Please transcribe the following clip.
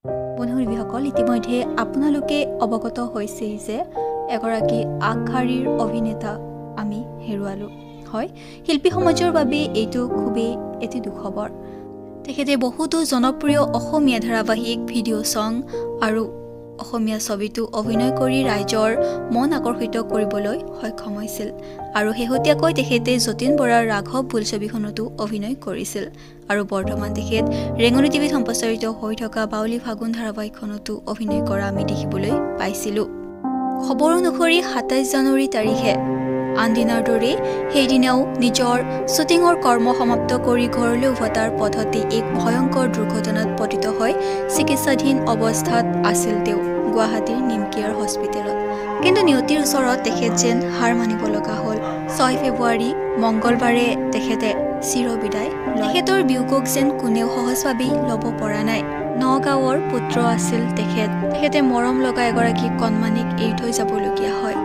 বন্ধু-বান্ধৱীসকল, ইতিমধ্যে আপোনালোকে অৱগত হৈছে যে এগৰাকী আগশাৰীৰ অভিনেতা আমি হেৰুৱালোঁ। হয়, শিল্পী সমাজৰ বাবে এইটো খুবেই এটি দুখবৰ। তেখেতে বহুতো জনপ্ৰিয় অসমীয়া ধাৰাবাহিক, ভিডিঅ' ছং আৰু অসমীয়া ছবিতো অভিনয় কৰি ৰাইজৰ মন আকৰ্ষিত কৰিবলৈ সক্ষম হৈছিল। আৰু শেহতীয়াকৈ তেখেতে যতীন বৰাৰ ৰাঘৱ বোলছবিখনতো অভিনয় কৰিছিল। আৰু বৰ্তমান তেখেত ৰেঙনি টিভিত সম্প্ৰচাৰিত হৈ থকা বাউলী ফাগুন ধাৰাবাহিকখনতো অভিনয় কৰা আমি দেখিবলৈ পাইছিলোঁ। খবৰ অনুসৰি ২৭ জানুৱাৰী তাৰিখে আনদিনাৰ দৰে সেইদিনাও নিজৰ শ্বুটিঙৰ কৰ্ম সমাপ্ত কৰি ঘৰলৈ উভতাৰ পথতে এক ভয়ংকৰ দুৰ্ঘটনাত পতিত হৈ চিকিৎসাধীন অৱস্থাত আছিল তেওঁ গুৱাহাটীৰ নিমকেয়াৰ হস্পিটেলত। কিন্তু নিয়তিৰ ওচৰত তেখেত যেন হাৰ মানিব লগা হ'ল। ৬ ফেব্ৰুৱাৰী মংগলবাৰে তেখেতে চিৰবিদায় লয়। তেখেতৰ বিয়োগক যেন কোনেও সহজভাৱেই ল'ব পৰা নাই। নগাঁৱৰ পুত্ৰ আছিল তেখেতে মৰম লগা এগৰাকী কণমানিক এৰি থৈ যাবলগীয়া হয়।